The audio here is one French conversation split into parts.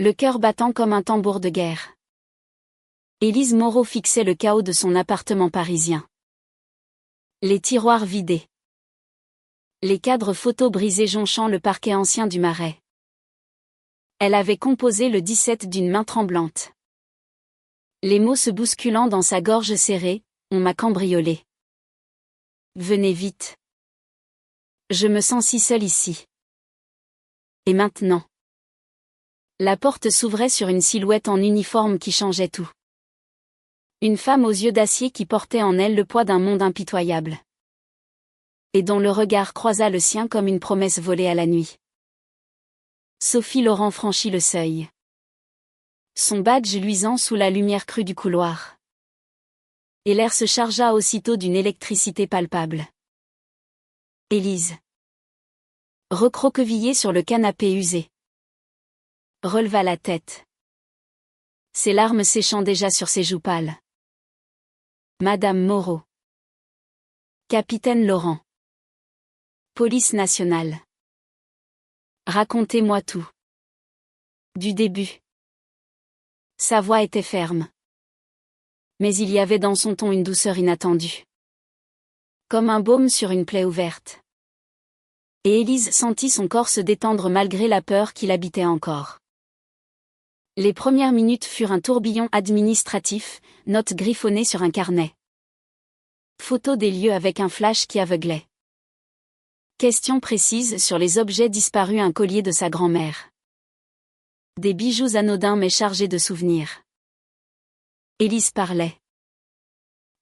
le cœur battant comme un tambour de guerre. Élise Moreau fixait le chaos de son appartement parisien. Les tiroirs vidés. Les cadres photos brisés jonchant le parquet ancien du Marais. Elle avait composé le 17 d'une main tremblante. Les mots se bousculant dans sa gorge serrée, on m'a cambriolé. Venez vite. Je me sens si seule ici. Et maintenant? La porte s'ouvrait sur une silhouette en uniforme qui changeait tout. Une femme aux yeux d'acier qui portait en elle le poids d'un monde impitoyable. Et dont le regard croisa le sien comme une promesse volée à la nuit. Sophie Laurent franchit le seuil. Son badge luisant sous la lumière crue du couloir. Et l'air se chargea aussitôt d'une électricité palpable. Élise. Recroquevillée sur le canapé usé. Releva la tête. Ses larmes séchant déjà sur ses joues pâles. Madame Moreau. Capitaine Laurent. Police nationale. Racontez-moi tout. Du début. Sa voix était ferme. Mais il y avait dans son ton une douceur inattendue. Comme un baume sur une plaie ouverte. Et Élise sentit son corps se détendre malgré la peur qui l'habitait encore. Les premières minutes furent un tourbillon administratif, notes griffonnées sur un carnet. Photos des lieux avec un flash qui aveuglait. Questions précises sur les objets disparus, un collier de sa grand-mère. Des bijoux anodins mais chargés de souvenirs. Élise parlait.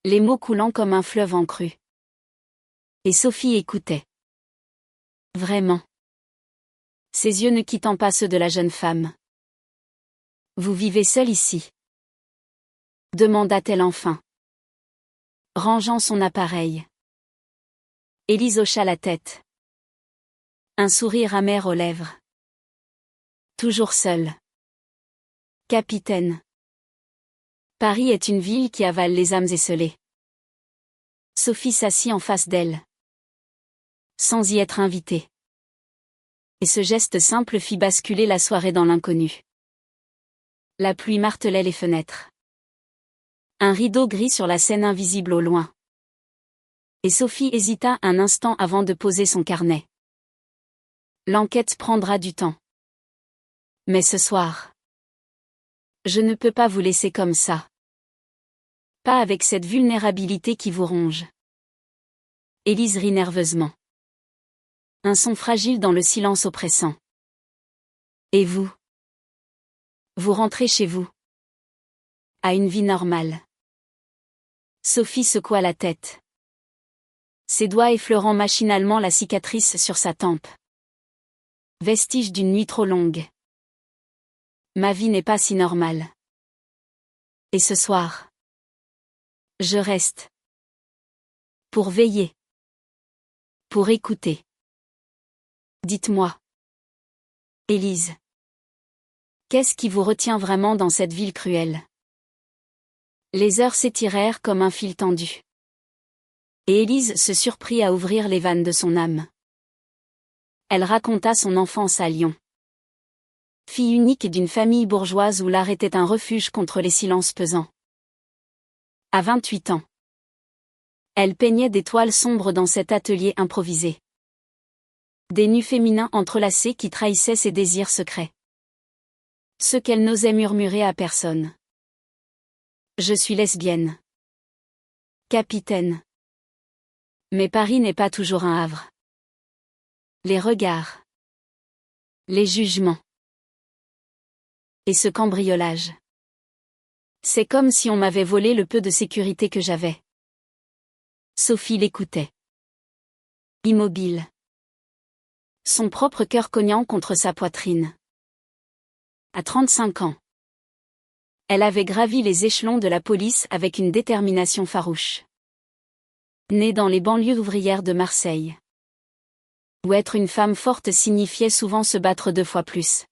Les mots coulant comme un fleuve en crue. Et Sophie écoutait. Vraiment. Ses yeux ne quittant pas ceux de la jeune femme. Vous vivez seule ici? Demanda-t-elle enfin. Rangeant son appareil. Élise hocha la tête. Un sourire amer aux lèvres. Toujours seule. Capitaine. Paris est une ville qui avale les âmes esseulées. Sophie s'assit en face d'elle. Sans y être invitée. Et ce geste simple fit basculer la soirée dans l'inconnu. La pluie martelait les fenêtres. Un rideau gris sur la scène invisible au loin. Et Sophie hésita un instant avant de poser son carnet. L'enquête prendra du temps. Mais ce soir, je ne peux pas vous laisser comme ça. Pas avec cette vulnérabilité qui vous ronge. Élise rit nerveusement. Un son fragile dans le silence oppressant. Et vous? Vous rentrez chez vous. À une vie normale. Sophie secoua la tête. Ses doigts effleurant machinalement la cicatrice sur sa tempe. Vestige d'une nuit trop longue. Ma vie n'est pas si normale. Et ce soir, je reste. Pour veiller. Pour écouter. Dites-moi. Élise. Qu'est-ce qui vous retient vraiment dans cette ville cruelle? Les heures s'étirèrent comme un fil tendu. Et Élise se surprit à ouvrir les vannes de son âme. Elle raconta son enfance à Lyon. Fille unique d'une famille bourgeoise où l'art était un refuge contre les silences pesants. À 28 ans. Elle peignait des toiles sombres dans cet atelier improvisé. Des nus féminins entrelacés qui trahissaient ses désirs secrets. Ce qu'elle n'osait murmurer à personne. Je suis lesbienne. Capitaine. Mais Paris n'est pas toujours un havre. Les regards. Les jugements. Et ce cambriolage. C'est comme si on m'avait volé le peu de sécurité que j'avais. Sophie l'écoutait. Immobile. Son propre cœur cognant contre sa poitrine. À 35 ans. Elle avait gravi les échelons de la police avec une détermination farouche. Née dans les banlieues ouvrières de Marseille. Où être une femme forte signifiait souvent se battre 2 fois plus.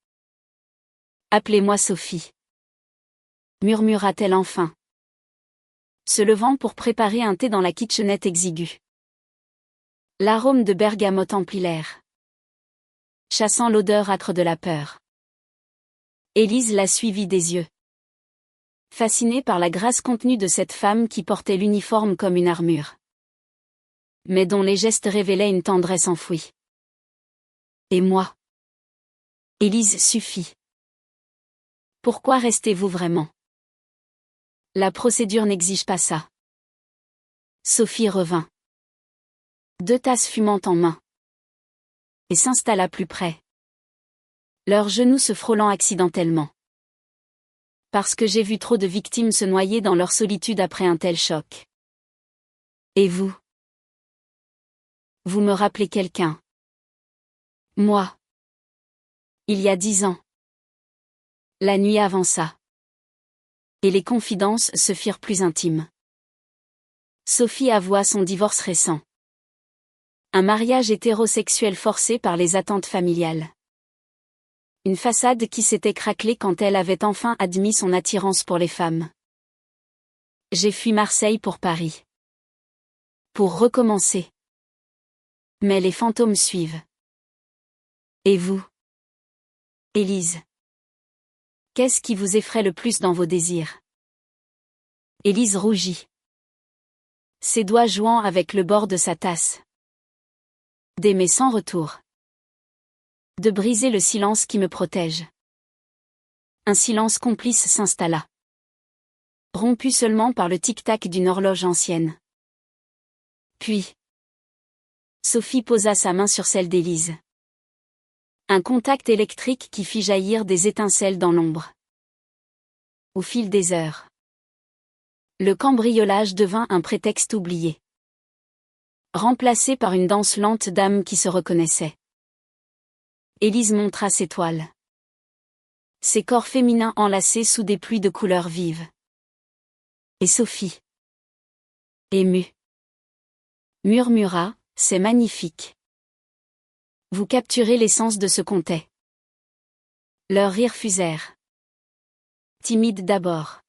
Appelez-moi Sophie. Murmura-t-elle enfin. Se levant pour préparer un thé dans la kitchenette exiguë. L'arôme de bergamote emplit l'air. Chassant l'odeur âcre de la peur. Élise la suivit des yeux. Fascinée par la grâce contenue de cette femme qui portait l'uniforme comme une armure, mais dont les gestes révélaient une tendresse enfouie. Et moi? Élise suffit. Pourquoi restez-vous vraiment? La procédure n'exige pas ça. Sophie revint. 2 tasses fumantes en main. Et s'installa plus près. Leurs genoux se frôlant accidentellement. Parce que j'ai vu trop de victimes se noyer dans leur solitude après un tel choc. Et vous? Vous me rappelez quelqu'un? Moi. Il y a 10 ans. La nuit avança. Et les confidences se firent plus intimes. Sophie avoua son divorce récent. Un mariage hétérosexuel forcé par les attentes familiales. Une façade qui s'était craquelée quand elle avait enfin admis son attirance pour les femmes. J'ai fui Marseille pour Paris. Pour recommencer. Mais les fantômes suivent. Et vous? Élise. Qu'est-ce qui vous effraie le plus dans vos désirs? Élise rougit. Ses doigts jouant avec le bord de sa tasse. D'aimer sans retour. De briser le silence qui me protège. Un silence complice s'installa. Rompu seulement par le tic-tac d'une horloge ancienne. Puis, Sophie posa sa main sur celle d'Élise. Un contact électrique qui fit jaillir des étincelles dans l'ombre. Au fil des heures, le cambriolage devint un prétexte oublié. Remplacé par une danse lente d'âmes qui se reconnaissaient. Élise montra ses toiles. Ses corps féminins enlacés sous des pluies de couleurs vives. Et Sophie, émue, murmura, c'est magnifique. Vous capturez l'essence de ce contait. Leurs rires fusèrent. Timide d'abord.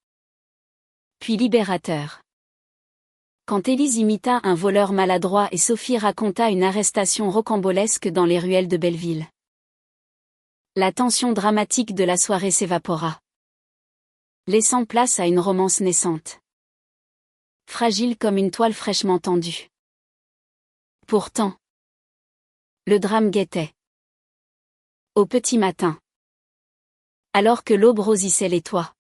Puis libérateur. Quand Élise imita un voleur maladroit et Sophie raconta une arrestation rocambolesque dans les ruelles de Belleville. La tension dramatique de la soirée s'évapora. Laissant place à une romance naissante. Fragile comme une toile fraîchement tendue. Pourtant, le drame guettait. Au petit matin. Alors que l'aube rosissait les toits.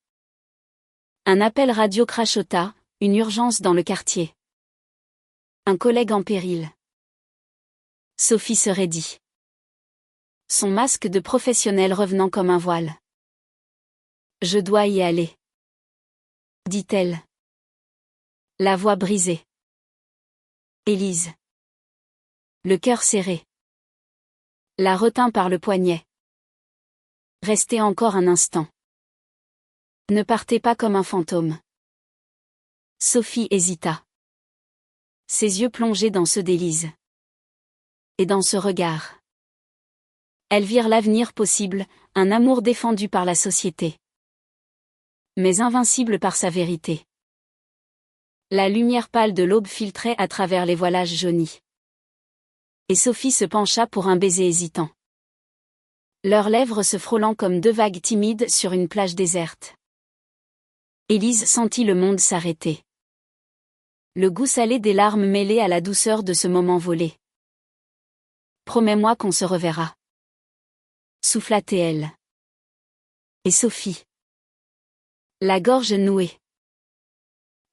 Un appel radio crachota, une urgence dans le quartier. Un collègue en péril. Sophie se raidit. Son masque de professionnel revenant comme un voile. Je dois y aller. Dit-elle. La voix brisée. Élise. Le cœur serré. La retint par le poignet. Restez encore un instant. Ne partez pas comme un fantôme. Sophie hésita. Ses yeux plongés dans ceux d'Élise. Et dans ce regard. Elles virent l'avenir possible, un amour défendu par la société. Mais invincible par sa vérité. La lumière pâle de l'aube filtrait à travers les voilages jaunis. Et Sophie se pencha pour un baiser hésitant. Leurs lèvres se frôlant comme 2 vagues timides sur une plage déserte. Élise sentit le monde s'arrêter. Le goût salé des larmes mêlé à la douceur de ce moment volé. Promets-moi qu'on se reverra. Souffla-t-elle. Et Sophie, la gorge nouée,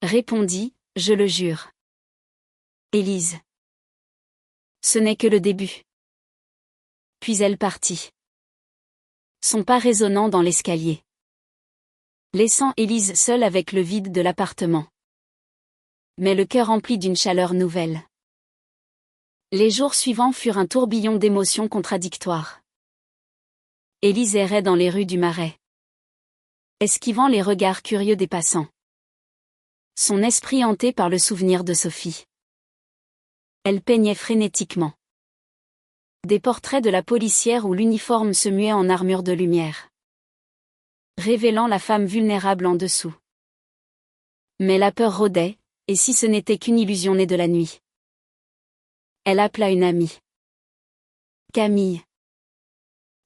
répondit, je le jure. Élise. Ce n'est que le début. Puis elle partit. Son pas résonnant dans l'escalier. Laissant Élise seule avec le vide de l'appartement. Mais le cœur empli d'une chaleur nouvelle. Les jours suivants furent un tourbillon d'émotions contradictoires. Élise errait dans les rues du Marais. Esquivant les regards curieux des passants. Son esprit hanté par le souvenir de Sophie. Elle peignait frénétiquement. Des portraits de la policière où l'uniforme se muait en armure de lumière. Révélant la femme vulnérable en dessous. Mais la peur rôdait, et si ce n'était qu'une illusion née de la nuit? Elle appela une amie. Camille.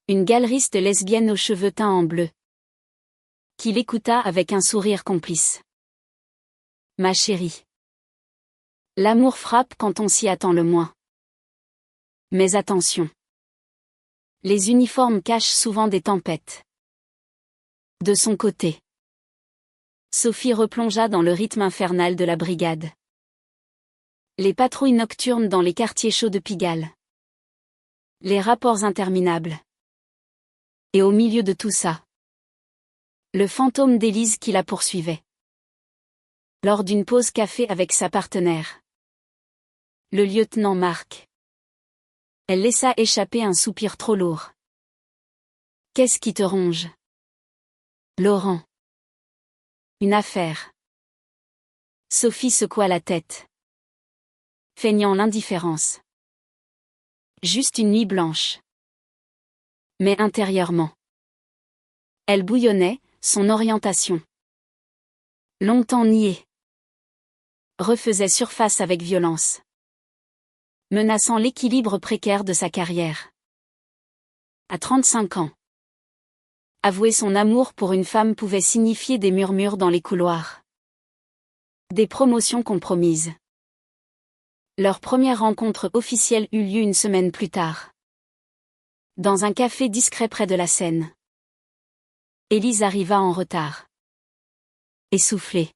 Une galeriste lesbienne aux cheveux teints en bleu. qui l'écouta avec un sourire complice. Ma chérie. L'amour frappe quand on s'y attend le moins. Mais attention. Les uniformes cachent souvent des tempêtes. De son côté, Sophie replongea dans le rythme infernal de la brigade. Les patrouilles nocturnes dans les quartiers chauds de Pigalle. Les rapports interminables. Et au milieu de tout ça, le fantôme d'Élise qui la poursuivait. Lors d'une pause café avec sa partenaire, le lieutenant Marc, elle laissa échapper un soupir trop lourd. Qu'est-ce qui te ronge? Laurent. Une affaire. Sophie secoua la tête, feignant l'indifférence. Juste une nuit blanche. Mais intérieurement, elle bouillonnait, son orientation, longtemps niée, refaisait surface avec violence, menaçant l'équilibre précaire de sa carrière. À 35 ans, avouer son amour pour une femme pouvait signifier des murmures dans les couloirs, des promotions compromises. Leur première rencontre officielle eut lieu une semaine plus tard, dans un café discret près de la Seine. Élise arriva en retard, essoufflée.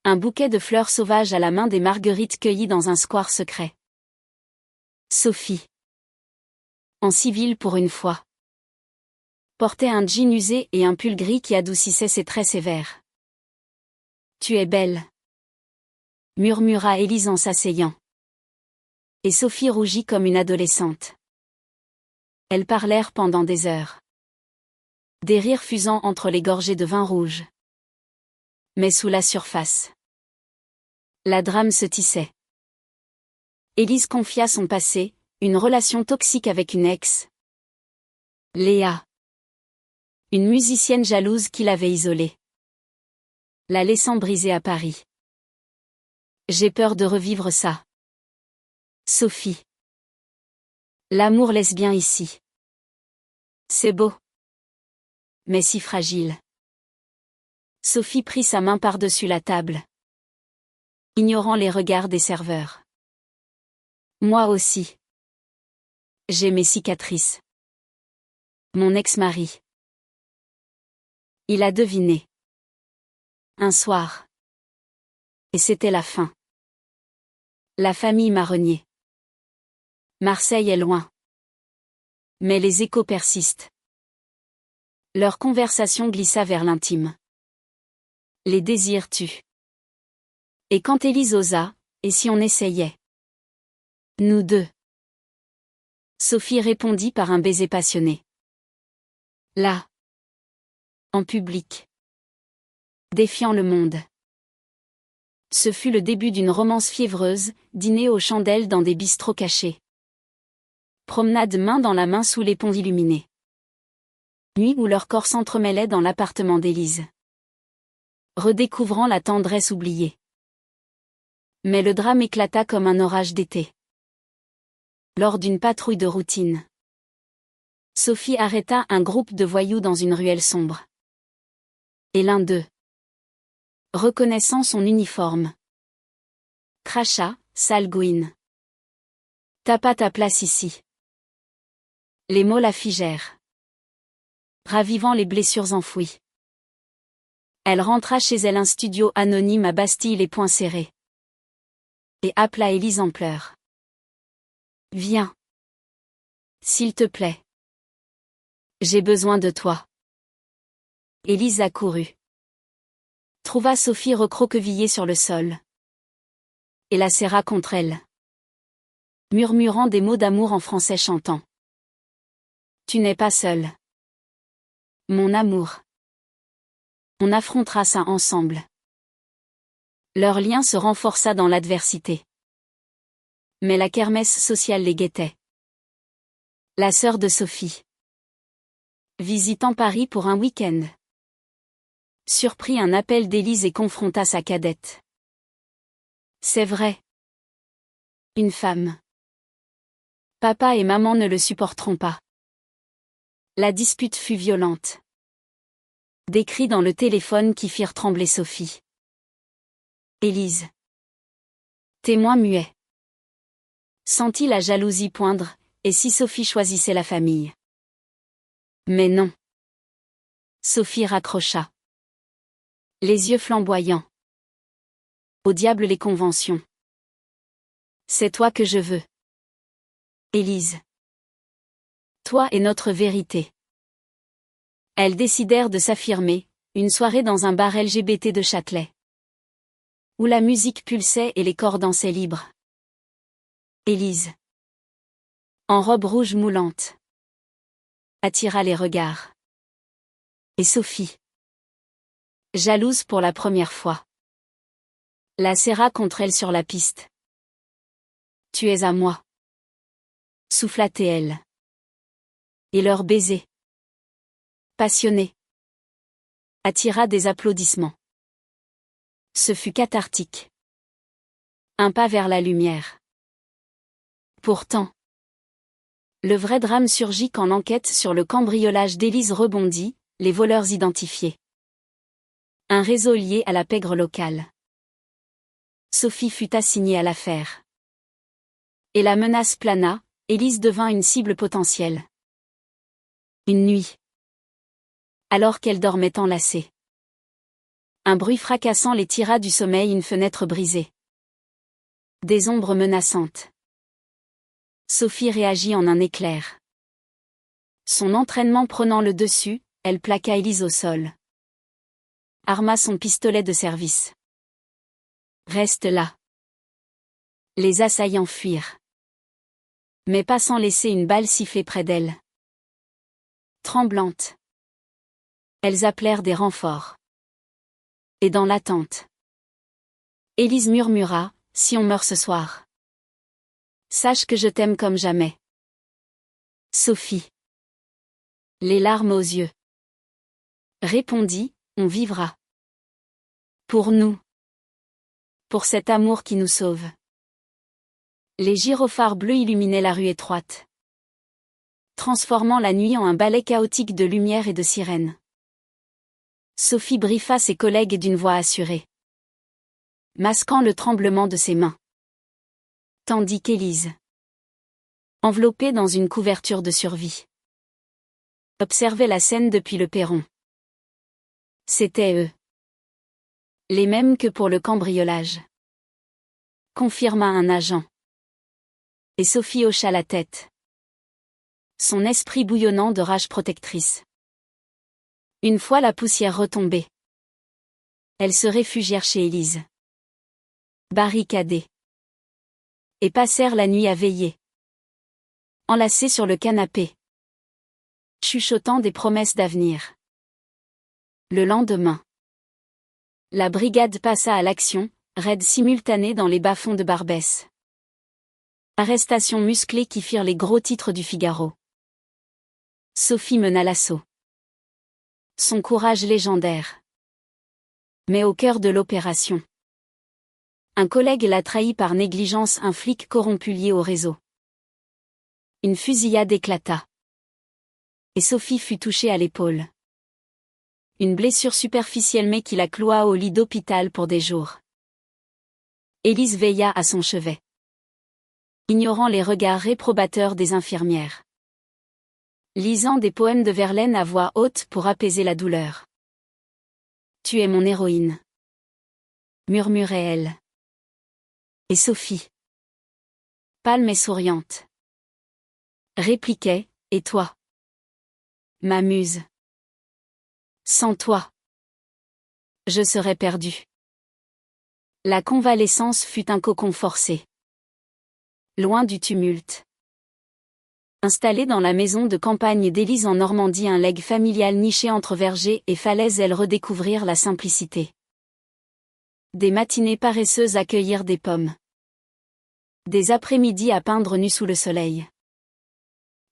Un bouquet de fleurs sauvages à la main, des marguerites cueillies dans un square secret. Sophie, en civil pour une fois, portait un jean usé et un pull gris qui adoucissait ses traits sévères. Tu es belle, murmura Élise en s'asseyant. Et Sophie rougit comme une adolescente. Elles parlèrent pendant des heures. Des rires fusant entre les gorgées de vin rouge. Mais sous la surface, la drame se tissait. Élise confia son passé, une relation toxique avec une ex. Léa. Une musicienne jalouse qui l'avait isolée, la laissant briser à Paris. J'ai peur de revivre ça. Sophie. L'amour lesbien ici. C'est beau. Mais si fragile. Sophie prit sa main par-dessus la table, ignorant les regards des serveurs. Moi aussi. J'ai mes cicatrices. Mon ex-mari. Il a deviné. Un soir. Et c'était la fin. La famille m'a renié. Marseille est loin. Mais les échos persistent. Leur conversation glissa vers l'intime. Les désirs tuent. Et quand Élise osa, et si on essayait? Nous deux. Sophie répondit par un baiser passionné. Là. En public. Défiant le monde. Ce fut le début d'une romance fiévreuse, dîner aux chandelles dans des bistrots cachés. Promenade main dans la main sous les ponts illuminés. Nuit où leurs corps s'entremêlaient dans l'appartement d'Élise. Redécouvrant la tendresse oubliée. Mais le drame éclata comme un orage d'été. Lors d'une patrouille de routine, Sophie arrêta un groupe de voyous dans une ruelle sombre. Et l'un d'eux, reconnaissant son uniforme, cracha, sale gouine. T'as pas ta place ici. Les mots la figèrent, ravivant les blessures enfouies. Elle rentra chez elle, un studio anonyme à Bastille, les poings serrés. Et appela Élise en pleurs. Viens. S'il te plaît. J'ai besoin de toi. Élise accourut. Trouva Sophie recroquevillée sur le sol. Et la serra contre elle, murmurant des mots d'amour en français, chantant. Tu n'es pas seule. Mon amour. On affrontera ça ensemble. Leur lien se renforça dans l'adversité. Mais la kermesse sociale les guettait. La sœur de Sophie, visitant Paris pour un week-end, surprit un appel d'Élise et confronta sa cadette. C'est vrai. Une femme. Papa et maman ne le supporteront pas. La dispute fut violente. Des cris dans le téléphone qui firent trembler Sophie. Élise. Témoin muet. Sentit la jalousie poindre, et si Sophie choisissait la famille? Mais non. Sophie raccrocha. Les yeux flamboyants. Au diable les conventions. C'est toi que je veux. Élise. Toi et notre vérité. Elles décidèrent de s'affirmer, une soirée dans un bar LGBT de Châtelet. Où la musique pulsait et les corps dansaient libres. Élise. En robe rouge moulante. Attira les regards. Et Sophie. Jalouse pour la première fois. La serra contre elle sur la piste. Tu es à moi. Souffla-t-elle. Et leur baiser. Passionné. Attira des applaudissements. Ce fut cathartique. Un pas vers la lumière. Pourtant. Le vrai drame surgit quand l'enquête sur le cambriolage d'Élise rebondit, les voleurs identifiés. Un réseau lié à la pègre locale. Sophie fut assignée à l'affaire. Et la menace plana, Élise devint une cible potentielle. Une nuit. Alors qu'elle dormait enlacée. Un bruit fracassant les tira du sommeil, une fenêtre brisée. Des ombres menaçantes. Sophie réagit en un éclair. Son entraînement prenant le dessus, elle plaqua Élise au sol. Arma son pistolet de service. Reste là. Les assaillants fuirent. Mais pas sans laisser une balle siffler près d'elle. Tremblantes. Elles appelèrent des renforts. Et dans l'attente. Élise murmura, si on meurt ce soir. Sache que je t'aime comme jamais. Sophie. Les larmes aux yeux. Répondit, on vivra. Pour nous. Pour cet amour qui nous sauve. Les gyrophares bleus illuminaient la rue étroite. Transformant la nuit en un ballet chaotique de lumière et de sirènes. Sophie briefa ses collègues d'une voix assurée. Masquant le tremblement de ses mains. Tandis qu'Élise. Enveloppée dans une couverture de survie. Observait la scène depuis le perron. C'étaient eux. Les mêmes que pour le cambriolage. Confirma un agent. Et Sophie hocha la tête. Son esprit bouillonnant de rage protectrice. Une fois la poussière retombée. Elles se réfugièrent chez Élise. Barricadées. Et passèrent la nuit à veiller. Enlacées sur le canapé. Chuchotant des promesses d'avenir. Le lendemain. La brigade passa à l'action, raid simultané dans les bas-fonds de Barbès. Arrestations musclées qui firent les gros titres du Figaro. Sophie mena l'assaut. Son courage légendaire. Mais au cœur de l'opération. Un collègue l'a trahi par négligence, un flic corrompu lié au réseau. Une fusillade éclata. Et Sophie fut touchée à l'épaule. Une blessure superficielle mais qui la cloua au lit d'hôpital pour des jours. Élise veilla à son chevet. Ignorant les regards réprobateurs des infirmières. Lisant des poèmes de Verlaine à voix haute pour apaiser la douleur. Tu es mon héroïne. Murmurait-elle. Et Sophie. Pâle mais souriante. Répliquait, et toi? Ma muse. Sans toi. Je serais perdue. La convalescence fut un cocon forcé. Loin du tumulte. Installée dans la maison de campagne d'Élise en Normandie, un legs familial niché entre vergers et falaises, elles redécouvrirent la simplicité. Des matinées paresseuses à cueillir des pommes. Des après-midi à peindre nus sous le soleil.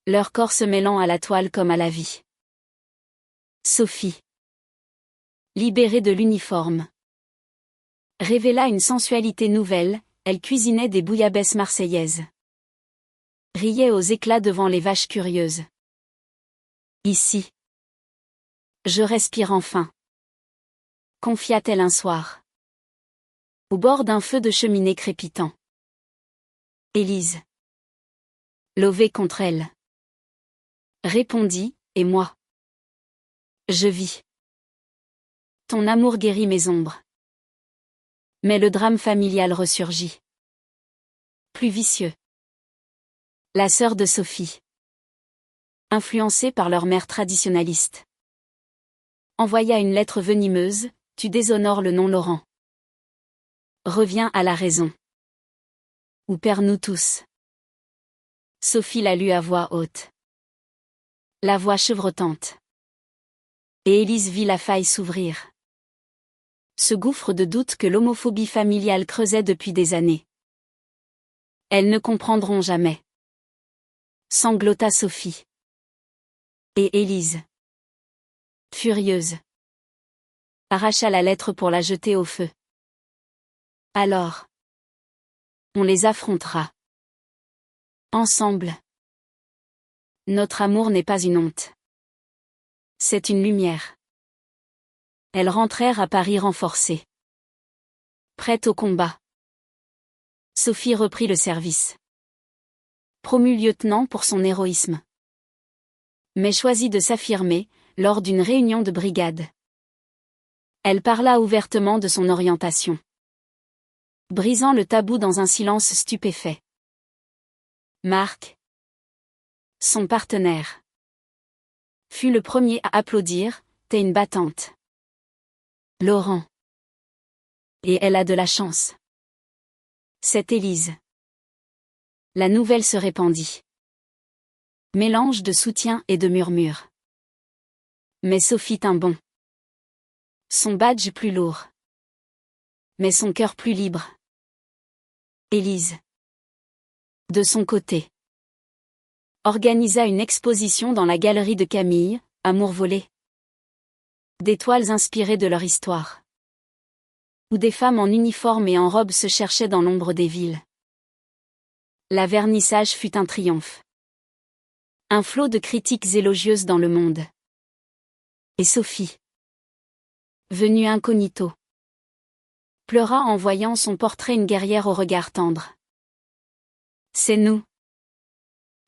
Leur corps se mêlant à la toile comme à la vie. Sophie. Libérée de l'uniforme. Révéla une sensualité nouvelle, elle cuisinait des bouillabaisse marseillaises. Riait aux éclats devant les vaches curieuses. Ici. Je respire enfin. Confia-t-elle un soir. Au bord d'un feu de cheminée crépitant. Élise. Levée contre elle. Répondit, et moi. Je vis. Ton amour guérit mes ombres. Mais le drame familial ressurgit. Plus vicieux. La sœur de Sophie. Influencée par leur mère traditionnaliste. Envoya une lettre venimeuse, tu déshonores le nom Laurent. Reviens à la raison. Ou perds-nous tous. Sophie la lut à voix haute. La voix chevrotante. Et Élise vit la faille s'ouvrir. Ce gouffre de doute que l'homophobie familiale creusait depuis des années. Elles ne comprendront jamais. Sanglota Sophie. Et Élise. Furieuse. Arracha la lettre pour la jeter au feu. Alors. On les affrontera. Ensemble. Notre amour n'est pas une honte. C'est une lumière. Elles rentrèrent à Paris renforcées. Prêtes au combat. Sophie reprit le service. Promue lieutenant pour son héroïsme. Mais choisit de s'affirmer, lors d'une réunion de brigade. Elle parla ouvertement de son orientation. Brisant le tabou dans un silence stupéfait. Marc, son partenaire, fut le premier à applaudir, t'es une battante. Laurent. Et elle a de la chance. C'est Élise. La nouvelle se répandit. Mélange de soutien et de murmures. Mais Sophie tint bon. Son badge plus lourd. Mais son cœur plus libre. Élise. De son côté. Organisa une exposition dans la galerie de Camille, Amour volé. Des toiles inspirées de leur histoire. Où des femmes en uniforme et en robe se cherchaient dans l'ombre des villes. La vernissage fut un triomphe. Un flot de critiques élogieuses dans le monde. Et Sophie, venue incognito, pleura en voyant son portrait, une guerrière au regard tendre. C'est nous,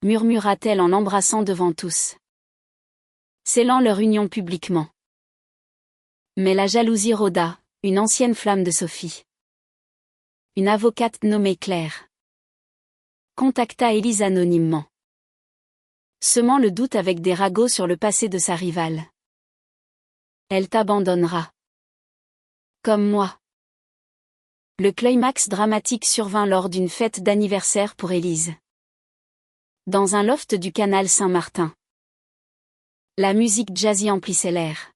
murmura-t-elle en l'embrassant devant tous, scellant leur union publiquement. Mais la jalousie rôda, une ancienne flamme de Sophie. Une avocate nommée Claire contacta Élise anonymement, semant le doute avec des ragots sur le passé de sa rivale. Elle t'abandonnera. Comme moi. Le climax dramatique survint lors d'une fête d'anniversaire pour Élise. Dans un loft du canal Saint-Martin. La musique jazzy emplissait l'air.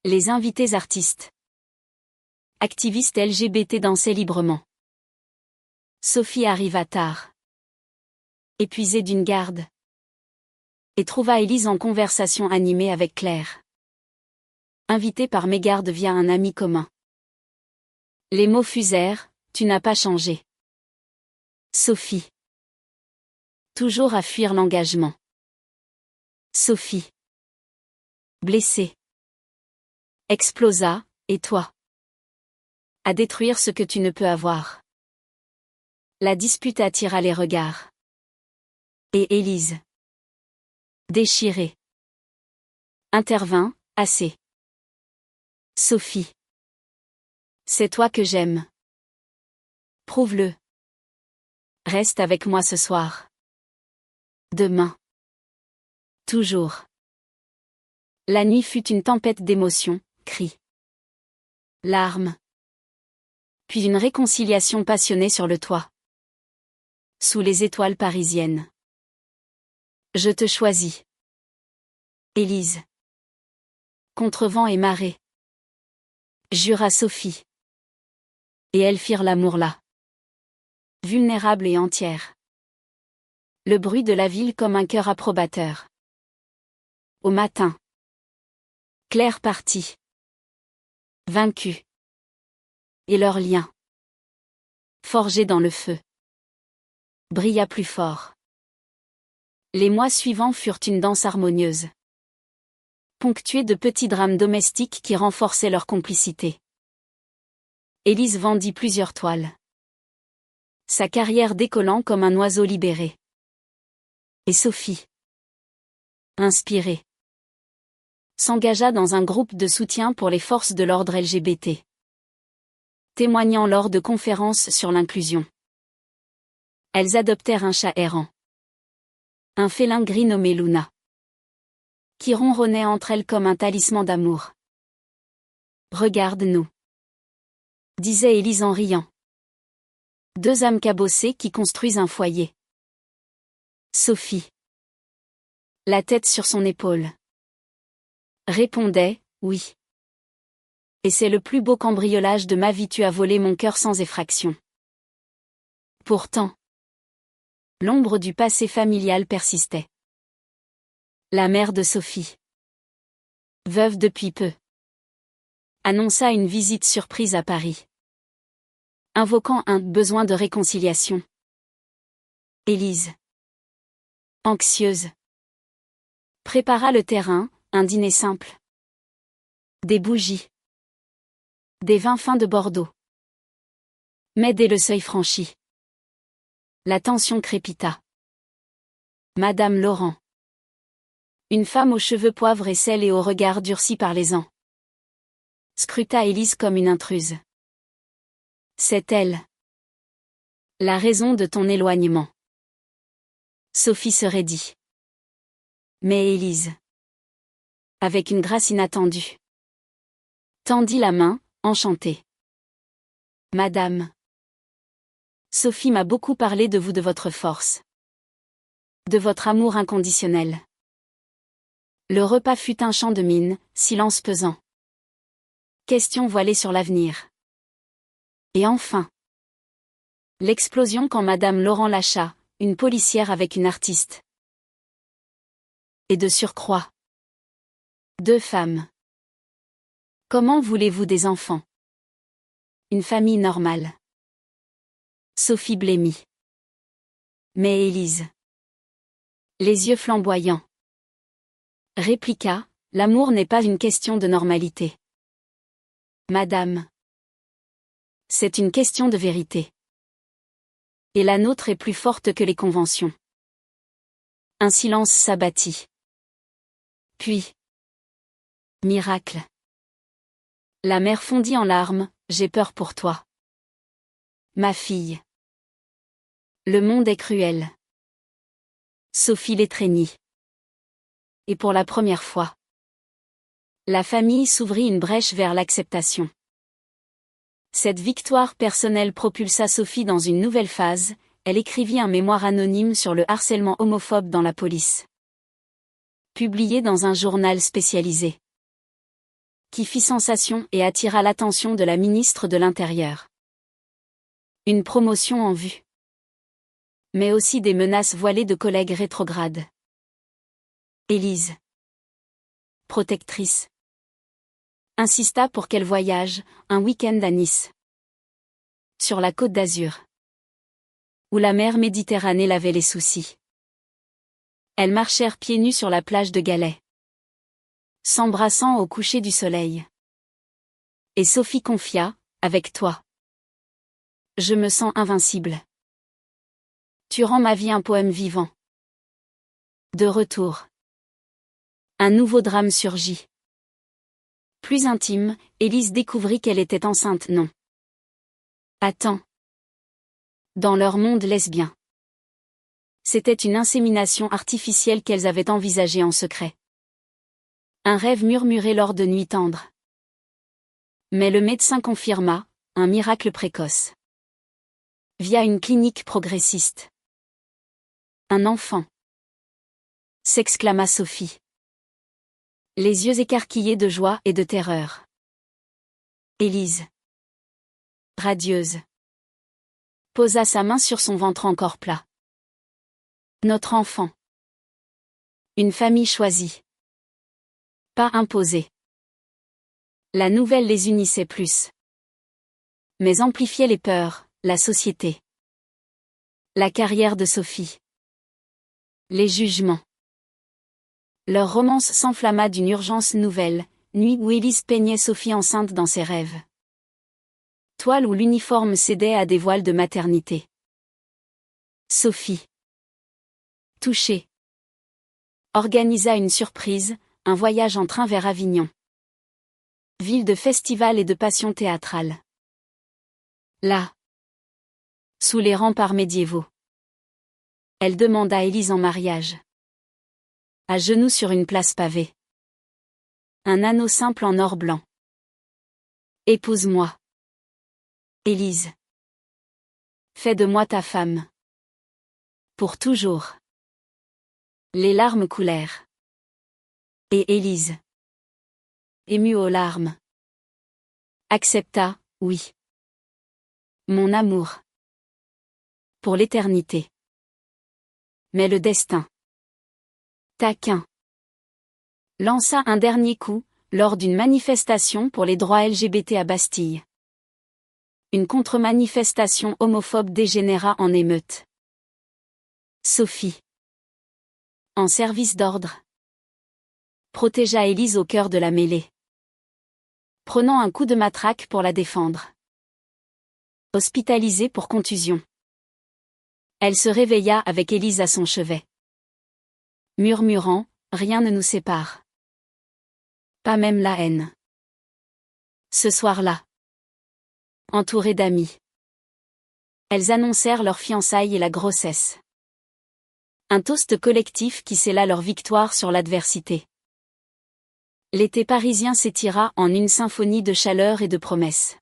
Les invités artistes, activistes LGBT dansaient librement. Sophie arriva tard. Épuisée d'une garde. Et trouva Élise en conversation animée avec Claire. Invitée par mégarde via un ami commun. Les mots fusèrent, tu n'as pas changé. Sophie. Toujours à fuir l'engagement. Sophie. Blessée. Explosa, et toi? À détruire ce que tu ne peux avoir. La dispute attira les regards. Et Élise. Déchirée. Intervint, assez. Sophie. C'est toi que j'aime. Prouve-le. Reste avec moi ce soir. Demain. Toujours. La nuit fut une tempête d'émotions, cris, larmes. Puis une réconciliation passionnée sur le toit. Sous les étoiles parisiennes. Je te choisis. Élise. Contre vent et marée. Jura Sophie. Et elles firent l'amour là. Vulnérable et entière. Le bruit de la ville comme un cœur approbateur. Au matin. Claire partit. Vaincue. Et leur lien, forgé dans le feu, brilla plus fort. Les mois suivants furent une danse harmonieuse. ponctué de petits drames domestiques qui renforçaient leur complicité. Élise vendit plusieurs toiles. Sa carrière décollant comme un oiseau libéré. Et Sophie, inspirée, s'engagea dans un groupe de soutien pour les forces de l'ordre LGBT. Témoignant lors de conférences sur l'inclusion. Elles adoptèrent un chat errant. Un félin gris nommé Luna. Qui ronronnait entre elles comme un talisman d'amour. Regarde-nous, disait Élise en riant. Deux âmes cabossées qui construisent un foyer. Sophie, la tête sur son épaule, répondait, oui. Et c'est le plus beau cambriolage de ma vie, tu as volé mon cœur sans effraction. Pourtant, l'ombre du passé familial persistait. La mère de Sophie, veuve depuis peu, annonça une visite surprise à Paris, invoquant un besoin de réconciliation. Élise, anxieuse, prépara le terrain, un dîner simple. Des bougies. Des vins fins de Bordeaux. Mais dès le seuil franchi, la tension crépita. Madame Laurent. Une femme aux cheveux poivre et sel et au regard durci par les ans. Scruta Élise comme une intruse. C'est elle. La raison de ton éloignement. Sophie se raidit. Mais Élise, avec une grâce inattendue, tendit la main, enchantée. Madame. Sophie m'a beaucoup parlé de vous, de votre force. De votre amour inconditionnel. Le repas fut un chant de mine, silence pesant. Question voilée sur l'avenir. Et enfin, l'explosion quand Madame Laurent lâcha, une policière avec une artiste. Et de surcroît, deux femmes. Comment voulez-vous des enfants? Une famille normale. Sophie blêmit. Mais Élise, les yeux flamboyants, répliqua, l'amour n'est pas une question de normalité. Madame, c'est une question de vérité. Et la nôtre est plus forte que les conventions. Un silence s'abattit. Puis, miracle. La mère fondit en larmes, j'ai peur pour toi. Ma fille. Le monde est cruel. Sophie l'étreignit. Et pour la première fois, la famille s'ouvrit une brèche vers l'acceptation. Cette victoire personnelle propulsa Sophie dans une nouvelle phase, elle écrivit un mémoire anonyme sur le harcèlement homophobe dans la police. Publié dans un journal spécialisé. Qui fit sensation et attira l'attention de la ministre de l'Intérieur. Une promotion en vue. Mais aussi des menaces voilées de collègues rétrogrades. Élise, protectrice, insista pour qu'elle voyage, un week-end à Nice. Sur la Côte d'Azur. Où la mer Méditerranée lavait les soucis. Elles marchèrent pieds nus sur la plage de Galets. S'embrassant au coucher du soleil. Et Sophie confia, avec toi. Je me sens invincible. Tu rends ma vie un poème vivant. De retour. Un nouveau drame surgit. Plus intime, Élise découvrit qu'elle était enceinte. Non. Attends. Dans leur monde lesbien. C'était une insémination artificielle qu'elles avaient envisagée en secret. Un rêve murmuré lors de nuits tendres. Mais le médecin confirma, un miracle précoce. Via une clinique progressiste. Un enfant. S'exclama Sophie. Les yeux écarquillés de joie et de terreur. Élise, radieuse, posa sa main sur son ventre encore plat. Notre enfant. Une famille choisie. Pas imposée. La nouvelle les unissait plus. Mais amplifiait les peurs, la société. La carrière de Sophie. Les jugements. Leur romance s'enflamma d'une urgence nouvelle, nuit où Élise peignait Sophie enceinte dans ses rêves. Toile où l'uniforme cédait à des voiles de maternité. Sophie, touchée, organisa une surprise, un voyage en train vers Avignon. Ville de festivals et de passion théâtrale. Là, sous les remparts médiévaux, elle demanda Élise en mariage. À genoux sur une place pavée. Un anneau simple en or blanc. Épouse-moi. Élise. Fais de moi ta femme. Pour toujours. Les larmes coulèrent. Et Élise, émue aux larmes, accepta, oui. Mon amour. Pour l'éternité. Mais le destin, taquin, lança un dernier coup, lors d'une manifestation pour les droits LGBT à Bastille. Une contre-manifestation homophobe dégénéra en émeute. Sophie, en service d'ordre, protégea Élise au cœur de la mêlée, prenant un coup de matraque pour la défendre. Hospitalisée pour contusion, elle se réveilla avec Élise à son chevet. Murmurant, rien ne nous sépare. Pas même la haine. Ce soir-là, entourées d'amis, elles annoncèrent leur fiançailles et la grossesse. Un toast collectif qui scella leur victoire sur l'adversité. L'été parisien s'étira en une symphonie de chaleur et de promesses.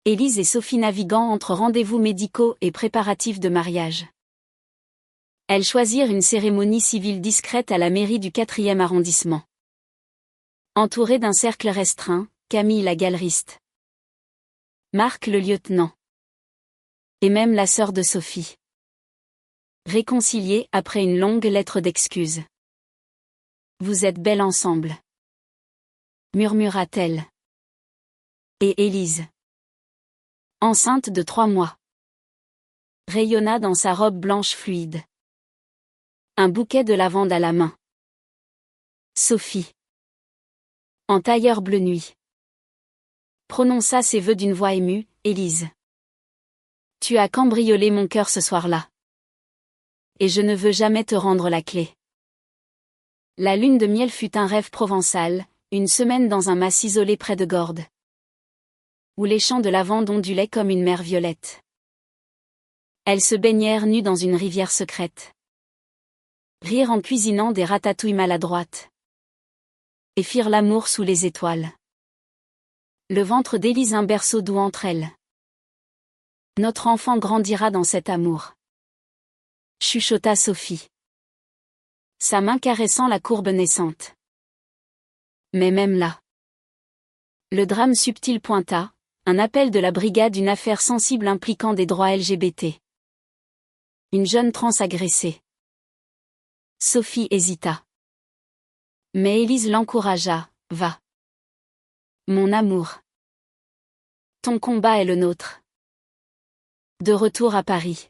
Élise et Sophie naviguant entre rendez-vous médicaux et préparatifs de mariage. Elles choisirent une cérémonie civile discrète à la mairie du 4e arrondissement. Entourée d'un cercle restreint, Camille la galeriste, Marc le lieutenant, et même la sœur de Sophie. Réconciliés après une longue lettre d'excuses. Vous êtes belles ensemble, murmura-t-elle. Et Élise, enceinte de 3 mois, rayonna dans sa robe blanche fluide. Un bouquet de lavande à la main. Sophie, en tailleur bleu nuit, prononça ses vœux d'une voix émue. Élise, tu as cambriolé mon cœur ce soir-là. Et je ne veux jamais te rendre la clé. La lune de miel fut un rêve provençal, une semaine dans un mas isolé près de Gordes, où les champs de lavande ondulaient comme une mer violette. Elles se baignèrent nues dans une rivière secrète. Rirent en cuisinant des ratatouilles maladroites. Et firent l'amour sous les étoiles. Le ventre d'Élise un berceau doux entre elles. Notre enfant grandira dans cet amour, chuchota Sophie, sa main caressant la courbe naissante. Mais même là, le drame subtil pointa, un appel de la brigade, une affaire sensible impliquant des droits LGBT. Une jeune trans agressée. Sophie hésita. Mais Élise l'encouragea, va. Mon amour. Ton combat est le nôtre. De retour à Paris.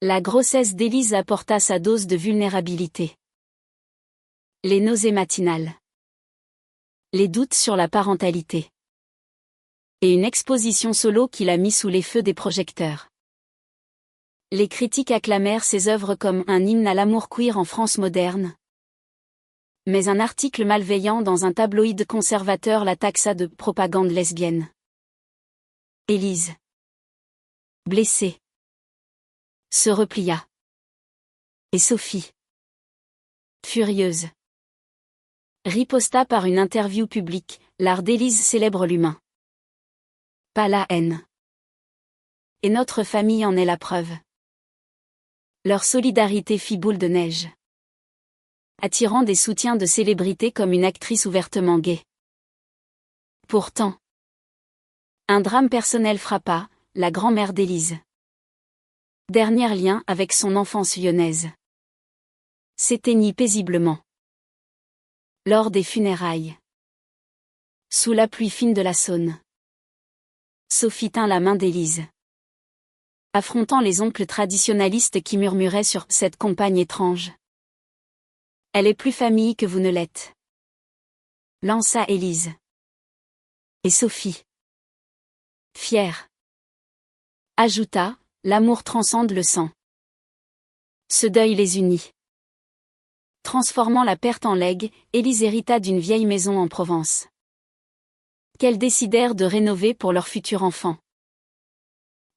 La grossesse d'Élise apporta sa dose de vulnérabilité. Les nausées matinales. Les doutes sur la parentalité. Et une exposition solo qui l'a mis sous les feux des projecteurs. Les critiques acclamèrent ses œuvres comme un hymne à l'amour queer en France moderne. Mais un article malveillant dans un tabloïd conservateur la taxa de propagande lesbienne. Élise, blessée, se replia. Et Sophie, furieuse, riposta par une interview publique. L'art d'Élise célèbre l'humain, pas la haine. Et notre famille en est la preuve. Leur solidarité fit boule de neige, attirant des soutiens de célébrités comme une actrice ouvertement gay. Pourtant, un drame personnel frappa, la grand-mère d'Élise. Dernier lien avec son enfance lyonnaise s'éteignit paisiblement. Lors des funérailles. Sous la pluie fine de la Saône. Sophie tint la main d'Élise, affrontant les oncles traditionnalistes qui murmuraient sur cette compagne étrange. Elle est plus famille que vous ne l'êtes. Lança Élise. Et Sophie. Fière. Ajouta, l'amour transcende le sang. Ce deuil les unit. Transformant la perte en legs, Élise hérita d'une vieille maison en Provence, qu'elles décidèrent de rénover pour leur futur enfant.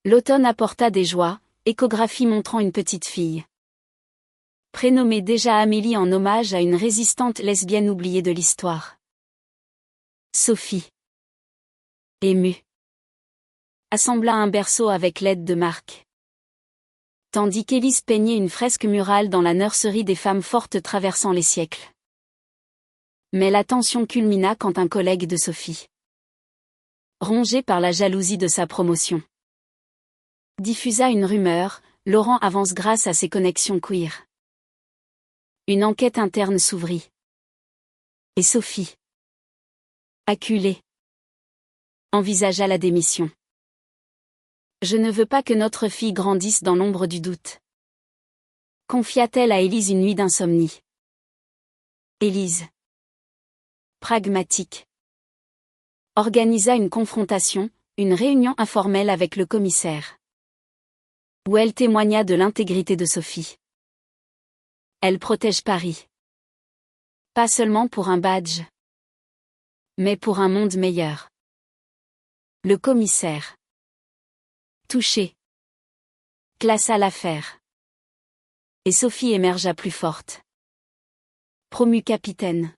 L'automne apporta des joies, échographie montrant une petite fille, prénommée déjà Amélie en hommage à une résistante lesbienne oubliée de l'histoire. Sophie, émue, assembla un berceau avec l'aide de Marc, tandis qu'Élise peignait une fresque murale dans la nurserie des femmes fortes traversant les siècles. Mais la tension culmina quand un collègue de Sophie, rongé par la jalousie de sa promotion, diffusa une rumeur, Laurent avance grâce à ses connexions queer. Une enquête interne s'ouvrit. Et Sophie, acculée, envisagea la démission. Je ne veux pas que notre fille grandisse dans l'ombre du doute, confia-t-elle à Élise une nuit d'insomnie. Élise, pragmatique, organisa une confrontation, une réunion informelle avec le commissaire, où elle témoigna de l'intégrité de Sophie. Elle protège Paris. Pas seulement pour un badge, mais pour un monde meilleur. Le commissaire, touché, classa l'affaire. Et Sophie émergea plus forte, promue capitaine.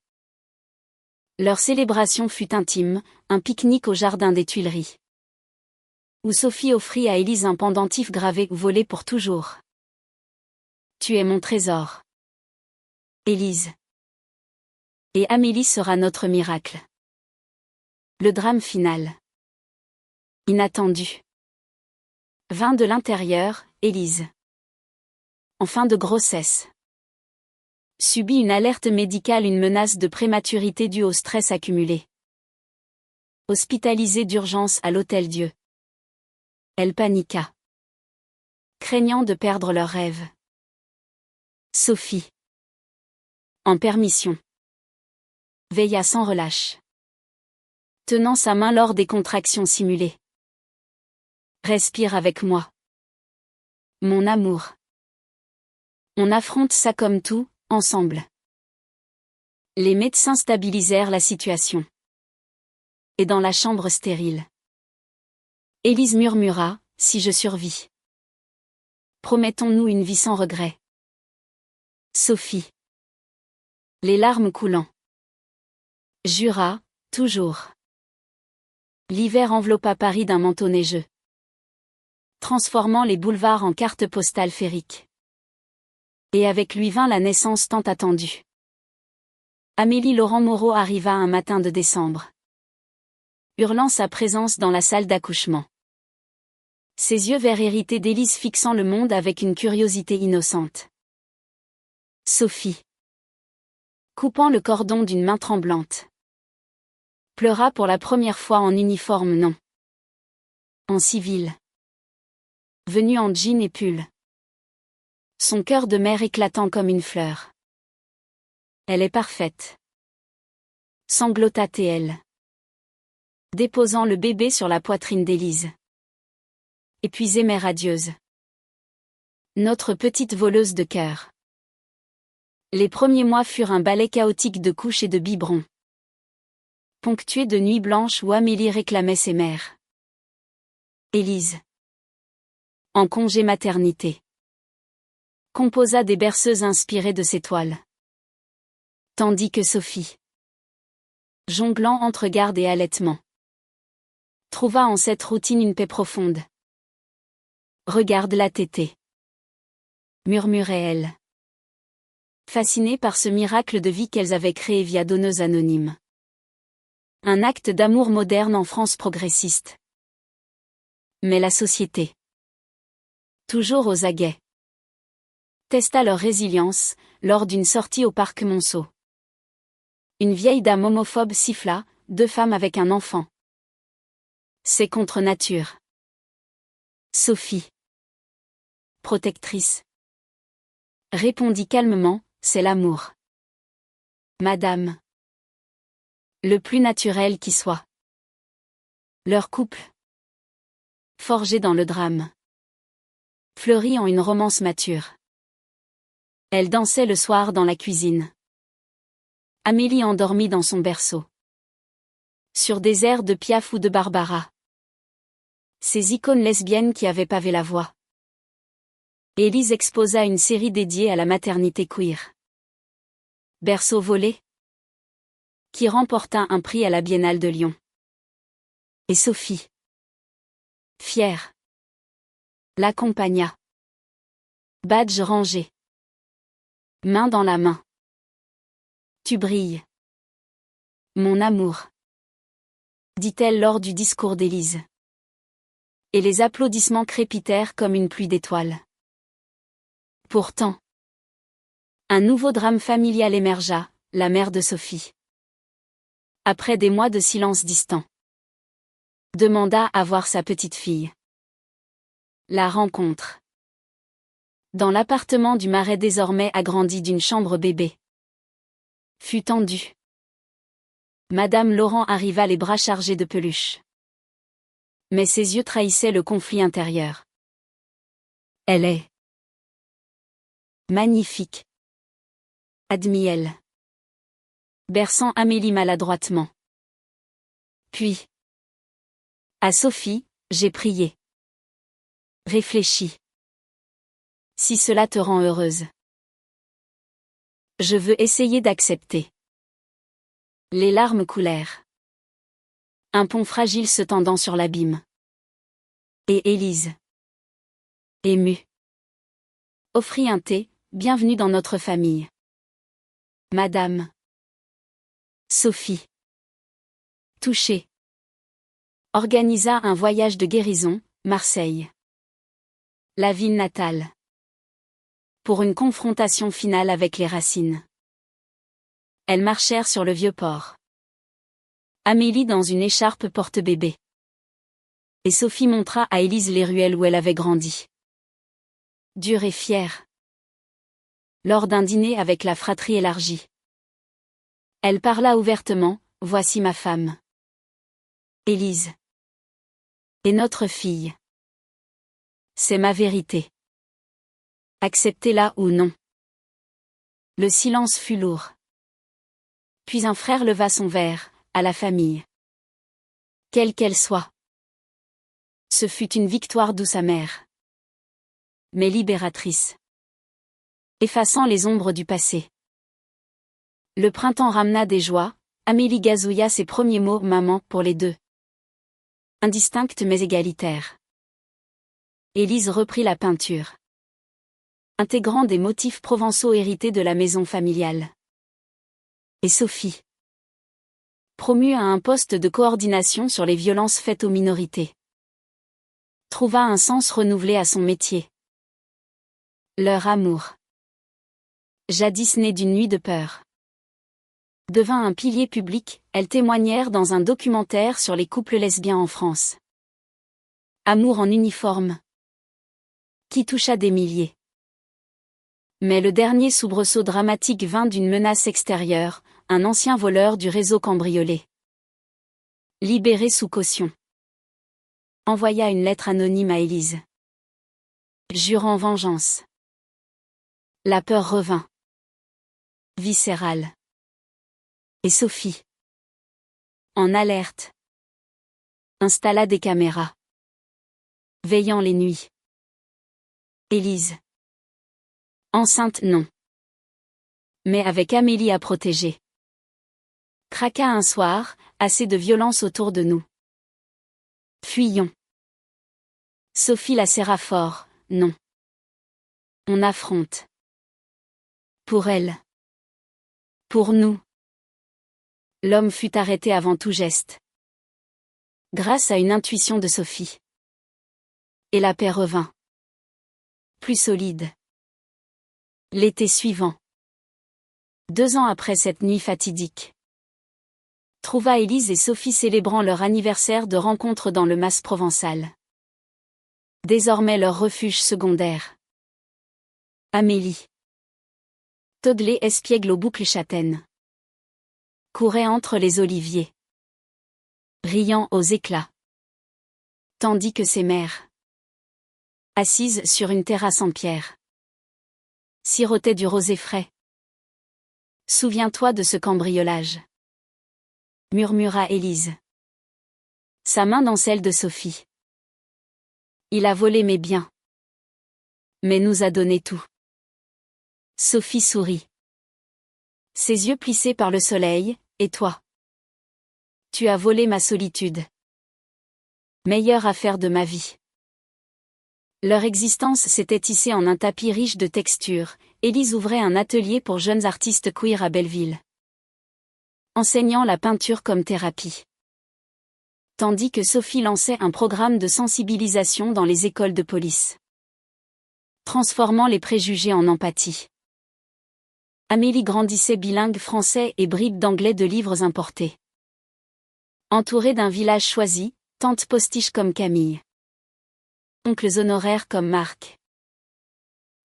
Leur célébration fut intime, un pique-nique au jardin des Tuileries, où Sophie offrit à Élise un pendentif gravé « Volé pour toujours ». Tu es mon trésor, Élise. Et Amélie sera notre miracle. Le drame final. Inattendu. Vint de l'intérieur, Élise, en fin de grossesse, subit une alerte médicale, une menace de prématurité due au stress accumulé. Hospitalisée d'urgence à l'Hôtel-Dieu. Elle paniqua, craignant de perdre leur rêve. Sophie, en permission, veilla sans relâche, tenant sa main lors des contractions simulées. Respire avec moi, mon amour. On affronte ça comme tout, ensemble. Les médecins stabilisèrent la situation. Et dans la chambre stérile, Élise murmura, si je survis, promettons-nous une vie sans regret. Sophie, les larmes coulant, jura, toujours. L'hiver enveloppa Paris d'un manteau neigeux, transformant les boulevards en cartes postales féeriques. Et avec lui vint la naissance tant attendue. Amélie Laurent Moreau arriva un matin de décembre, hurlant sa présence dans la salle d'accouchement. Ses yeux verts hérités d'Élise fixant le monde avec une curiosité innocente. Sophie, coupant le cordon d'une main tremblante, pleura pour la première fois en uniforme, non, en civil, venue en jean et pull. Son cœur de mère éclatant comme une fleur. Elle est parfaite, sanglota-t-elle, déposant le bébé sur la poitrine d'Élise. Épuisée mais radieuse. Notre petite voleuse de cœur. Les premiers mois furent un ballet chaotique de couches et de biberons, ponctué de nuits blanches où Amélie réclamait ses mères. Élise, en congé maternité, composa des berceuses inspirées de ses toiles. Tandis que Sophie, jonglant entre garde et allaitement, trouva en cette routine une paix profonde. Regarde la tétée, murmurait-elle, fascinée par ce miracle de vie qu'elles avaient créé via donneuse anonyme. Un acte d'amour moderne en France progressiste. Mais la société, toujours aux aguets, testa leur résilience, lors d'une sortie au parc Monceau. Une vieille dame homophobe siffla, 2 femmes avec un enfant. C'est contre nature. Sophie, protectrice, répondit calmement, c'est l'amour. Madame. Le plus naturel qui soit. Leur couple. Forgé dans le drame. Fleuri en une romance mature. Elle dansait le soir dans la cuisine. Amélie endormie dans son berceau. Sur des airs de Piaf ou de Barbara. Ces icônes lesbiennes qui avaient pavé la voie. Élise exposa une série dédiée à la maternité queer. Berceau volé. Qui remporta un prix à la Biennale de Lyon. Et Sophie. Fière. L'accompagna. Badge rangé. Main dans la main. Tu brilles. Mon amour. Dit-elle lors du discours d'Élise. Et les applaudissements crépitèrent comme une pluie d'étoiles. Pourtant, un nouveau drame familial émergea, la mère de Sophie. Après des mois de silence distant, demanda à voir sa petite fille. La rencontre. Dans l'appartement du Marais désormais agrandi d'une chambre bébé. Fut tendue. Madame Laurent arriva les bras chargés de peluches. Mais ses yeux trahissaient le conflit intérieur. Elle est magnifique. Admit-elle. Berçant Amélie maladroitement. Puis. À Sophie, j'ai prié. Réfléchis. Si cela te rend heureuse. Je veux essayer d'accepter. Les larmes coulèrent. Un pont fragile se tendant sur l'abîme. Et Élise. Émue. Offrit un thé, bienvenue dans notre famille. Madame. Sophie. Touchée. Organisa un voyage de guérison, Marseille. La ville natale. Pour une confrontation finale avec les racines. Elles marchèrent sur le vieux port. Amélie dans une écharpe porte-bébé. Et Sophie montra à Élise les ruelles où elle avait grandi. Dure et fière. Lors d'un dîner avec la fratrie élargie. Elle parla ouvertement, voici ma femme. Élise. Et notre fille. C'est ma vérité. Acceptez-la ou non. Le silence fut lourd. Puis un frère leva son verre, à la famille. Quelle qu'elle soit. Ce fut une victoire douce amère. Mais libératrice. Effaçant les ombres du passé. Le printemps ramena des joies, Amélie gazouilla ses premiers mots maman pour les deux. Indistincte mais égalitaire. Élise reprit la peinture. Intégrant des motifs provençaux hérités de la maison familiale. Et Sophie. Promue à un poste de coordination sur les violences faites aux minorités. Trouva un sens renouvelé à son métier. Leur amour. Jadis né d'une nuit de peur. Devint un pilier public, elles témoignèrent dans un documentaire sur les couples lesbiens en France. Amour en uniforme. Qui toucha des milliers. Mais le dernier soubresaut dramatique vint d'une menace extérieure, un ancien voleur du réseau cambriolé. Libéré sous caution. Envoya une lettre anonyme à Élise. Jurant vengeance. La peur revint. Viscérale. Et Sophie. En alerte. Installa des caméras. Veillant les nuits. Élise. Enceinte non. Mais avec Amélie à protéger. Craqua un soir, assez de violence autour de nous. Fuyons. Sophie la serra fort, non. On affronte. Pour elle. Pour nous. L'homme fut arrêté avant tout geste. Grâce à une intuition de Sophie. Et la paix revint. Plus solide. L'été suivant. 2 ans après cette nuit fatidique. Trouva Élise et Sophie célébrant leur anniversaire de rencontre dans le mas provençal. Désormais leur refuge secondaire. Amélie. Todelé espiègle aux boucles châtaines. courait entre les oliviers, riant aux éclats. Tandis que ses mères, assises sur une terrasse en pierre, sirotaient du rosé frais. Souviens-toi de ce cambriolage, murmura Élise, sa main dans celle de Sophie. Il a volé mes biens, mais nous a donné tout. Sophie sourit, ses yeux plissés par le soleil. Et toi? Tu as volé ma solitude. Meilleure affaire de ma vie. Leur existence s'était tissée en un tapis riche de textures. Élise ouvrait un atelier pour jeunes artistes queer à Belleville, enseignant la peinture comme thérapie. Tandis que Sophie lançait un programme de sensibilisation dans les écoles de police, transformant les préjugés en empathie. Amélie grandissait bilingue français et bribes d'anglais de livres importés. Entourée d'un village choisi, tante postiche comme Camille, oncles honoraires comme Marc.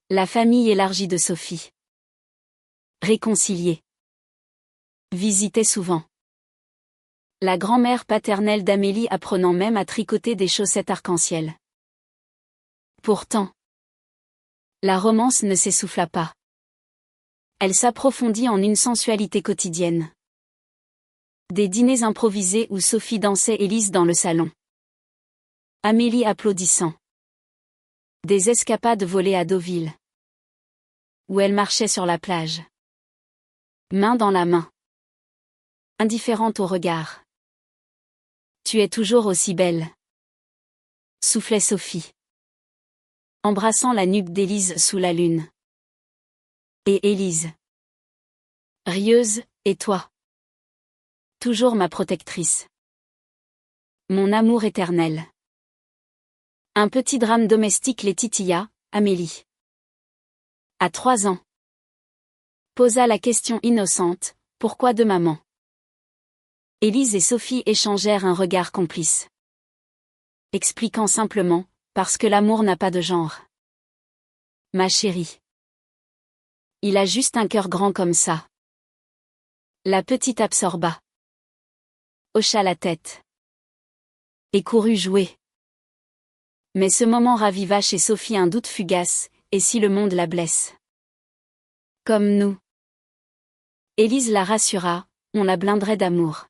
La famille élargie de Sophie, réconciliée, visitait souvent. La grand-mère paternelle d'Amélie apprenant même à tricoter des chaussettes arc-en-ciel. Pourtant, la romance ne s'essouffla pas. Elle s'approfondit en une sensualité quotidienne. Des dîners improvisés où Sophie dansait Élise dans le salon, Amélie applaudissant. Des escapades volées à Deauville, où elle marchait sur la plage, main dans la main, indifférente au regard. Tu es toujours aussi belle, soufflait Sophie, embrassant la nuque d'Élise sous la lune. Et Élise, rieuse, et toi? Toujours ma protectrice. Mon amour éternel. Un petit drame domestique les titilla, Amélie. À 3 ans. Posa la question innocente, pourquoi de maman? Élise et Sophie échangèrent un regard complice, expliquant simplement, parce que l'amour n'a pas de genre. Ma chérie. Il a juste un cœur grand comme ça. La petite absorba, hocha la tête et courut jouer. Mais ce moment raviva chez Sophie un doute fugace, et si le monde la blesse? Comme nous. Élise la rassura, on la blinderait d'amour.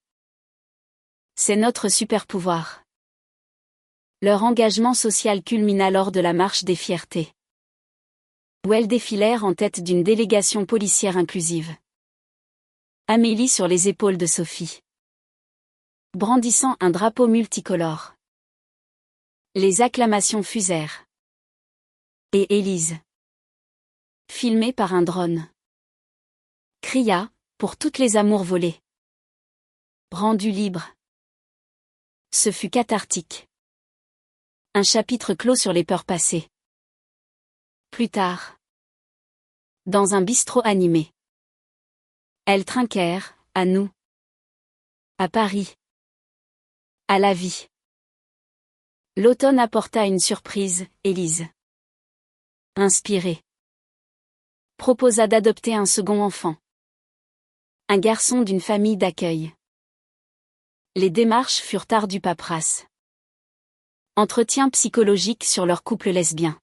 C'est notre super pouvoir. Leur engagement social culmina lors de la marche des fiertés, où elles défilèrent en tête d'une délégation policière inclusive. Amélie sur les épaules de Sophie, brandissant un drapeau multicolore. Les acclamations fusèrent. Et Élise, filmée par un drone, cria, pour toutes les amours volées. Rendue libre. Ce fut cathartique. Un chapitre clos sur les peurs passées. Plus tard, dans un bistrot animé, elles trinquèrent, à nous, à Paris, à la vie. L'automne apporta une surprise, Élise, inspirée, proposa d'adopter un second enfant. Un garçon d'une famille d'accueil. Les démarches furent ardues paperasse. Entretien psychologique sur leur couple lesbien.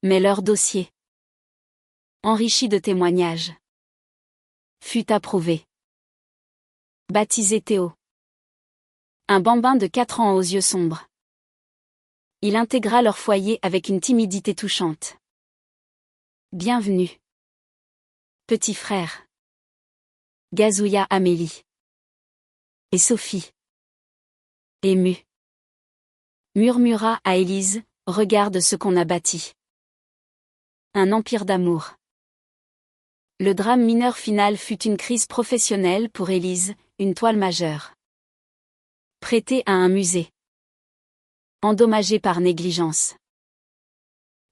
Mais leur dossier, enrichi de témoignages, fut approuvé. Baptisé Théo. Un bambin de 4 ans aux yeux sombres. Il intégra leur foyer avec une timidité touchante. Bienvenue, petit frère, gazouilla Amélie. Et Sophie, émue, murmura à Élise, regarde ce qu'on a bâti. Un empire d'amour. Le drame mineur final fut une crise professionnelle pour Élise, une toile majeure, prêtée à un musée, endommagée par négligence.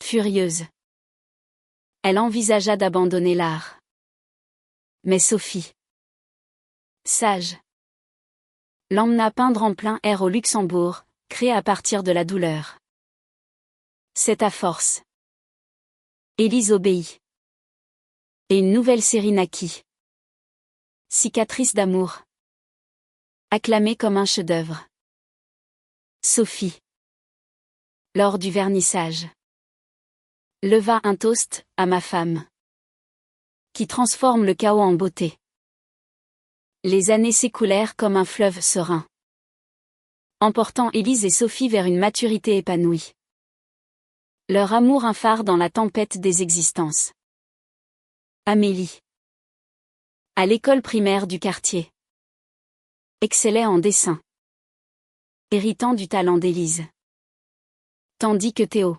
Furieuse, elle envisagea d'abandonner l'art. Mais Sophie, sage, l'emmena peindre en plein air au Luxembourg, créé à partir de la douleur. C'est à force. Élise obéit. Et une nouvelle série naquit. Cicatrice d'amour. Acclamé comme un chef-d'œuvre. Sophie. Lors du vernissage. Leva un toast à ma femme. Qui transforme le chaos en beauté. Les années s'écoulèrent comme un fleuve serein, emportant Élise et Sophie vers une maturité épanouie. Leur amour un phare dans la tempête des existences. Amélie. À l'école primaire du quartier. Excellait en dessin. Héritant du talent d'Élise. Tandis que Théo.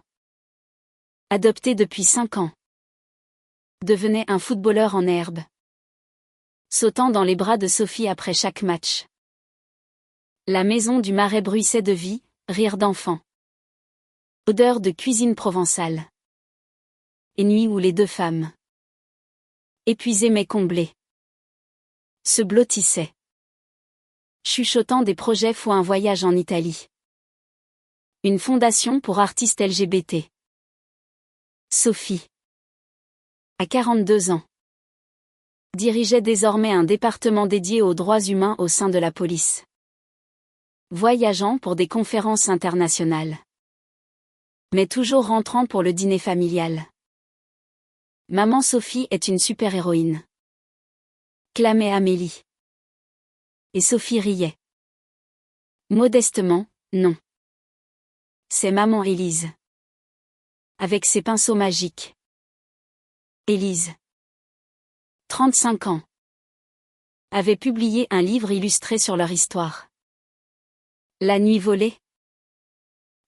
Adopté depuis 5 ans. Devenait un footballeur en herbe. Sautant dans les bras de Sophie après chaque match. La maison du Marais bruissait de vie, rire d'enfants. Odeur de cuisine provençale. Et nuit où les deux femmes, épuisées mais comblées, se blottissaient. Chuchotant des projets ou un voyage en Italie. Une fondation pour artistes LGBT. Sophie. À 42 ans. Dirigeait désormais un département dédié aux droits humains au sein de la police. Voyageant pour des conférences internationales. Mais toujours rentrant pour le dîner familial. Maman Sophie est une super-héroïne. Clamait Amélie. Et Sophie riait. Modestement, non. C'est maman Élise. Avec ses pinceaux magiques. Élise. 35 ans. Avait publié un livre illustré sur leur histoire. La nuit volée.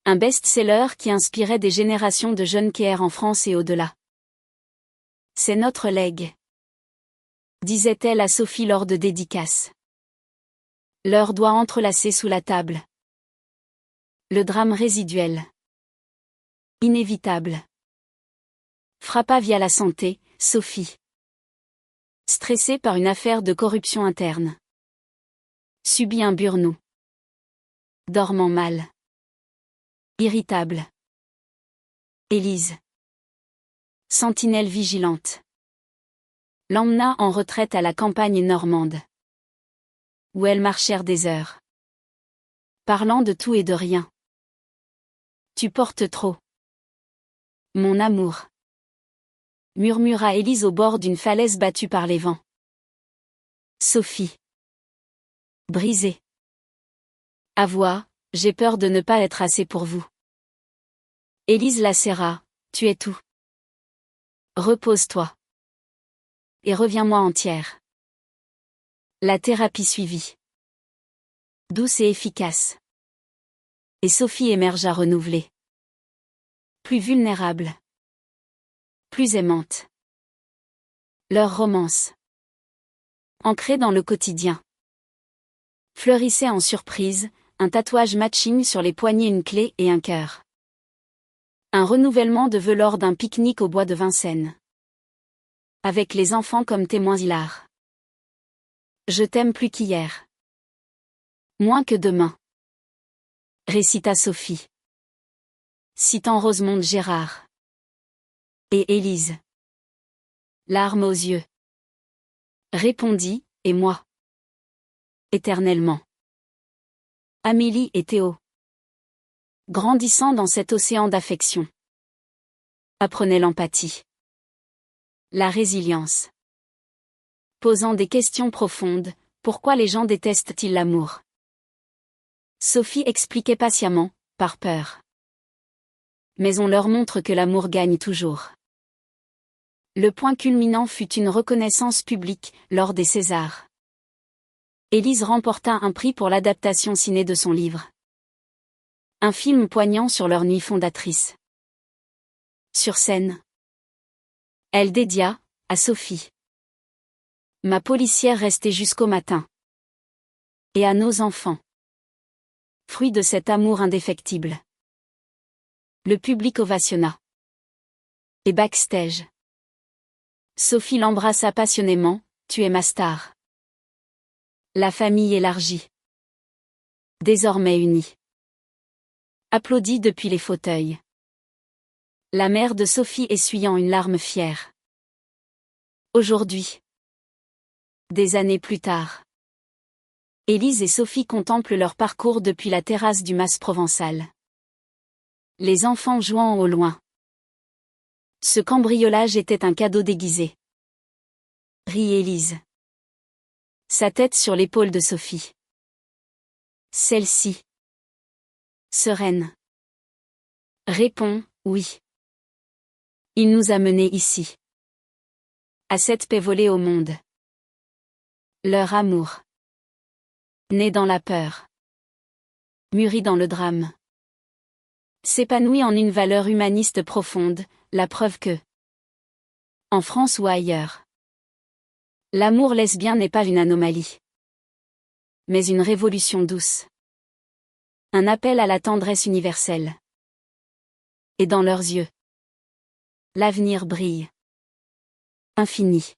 Un best-seller qui inspirait des générations de jeunes queers en France et au-delà. C'est notre legs. Disait-elle à Sophie lors de dédicaces. Leurs doigts entrelacés sous la table. Le drame résiduel. Inévitable. Frappa via la santé, Sophie. Stressée par une affaire de corruption interne. Subit un burn-out. Dormant mal. Irritable. Élise. Sentinelle vigilante. L'emmena en retraite à la campagne normande. Où elles marchèrent des heures. Parlant de tout et de rien. Tu portes trop. Mon amour. Murmura Élise au bord d'une falaise battue par les vents. Sophie. Brisée. À voix, j'ai peur de ne pas être assez pour vous. Élise la serra, tu es tout. Repose-toi. Et reviens-moi entière. La thérapie suivit. Douce et efficace. Et Sophie émergea renouvelée. Plus vulnérable. Plus aimante. Leur romance. Ancrée dans le quotidien. Fleurissait en surprise, un tatouage matching sur les poignets, une clé et un cœur. Un renouvellement de vœux lors d'un pique-nique au bois de Vincennes. Avec les enfants comme témoins hilars. Je t'aime plus qu'hier. Moins que demain. Récita Sophie. Citant Rosemonde Gérard. Et Élise. Larmes aux yeux. Répondit, et moi. Éternellement. Amélie et Théo. Grandissant dans cet océan d'affection. Apprenaient l'empathie. La résilience. Posant des questions profondes, pourquoi les gens détestent-ils l'amour? Sophie expliquait patiemment, par peur. Mais on leur montre que l'amour gagne toujours. Le point culminant fut une reconnaissance publique, lors des Césars. Élise remporta un prix pour l'adaptation ciné de son livre. Un film poignant sur leur nuit fondatrice. Sur scène. Elle dédia, à Sophie. Ma policière restée jusqu'au matin. Et à nos enfants. Fruit de cet amour indéfectible. Le public ovationna. Et backstage. Sophie l'embrassa passionnément, tu es ma star. La famille élargie. Désormais unie. Applaudie depuis les fauteuils. La mère de Sophie essuyant une larme fière. Aujourd'hui. Des années plus tard, Élise et Sophie contemplent leur parcours depuis la terrasse du mas provençal. Les enfants jouant au loin. Ce cambriolage était un cadeau déguisé. Rit Élise. Sa tête sur l'épaule de Sophie. Celle-ci, sereine, répond, oui. Il nous a menés ici. À cette paix volée au monde. Leur amour. Né dans la peur. Mûri dans le drame. S'épanouit en une valeur humaniste profonde, la preuve que, en France ou ailleurs, l'amour lesbien n'est pas une anomalie, mais une révolution douce. Un appel à la tendresse universelle. Et dans leurs yeux, l'avenir brille. Infini.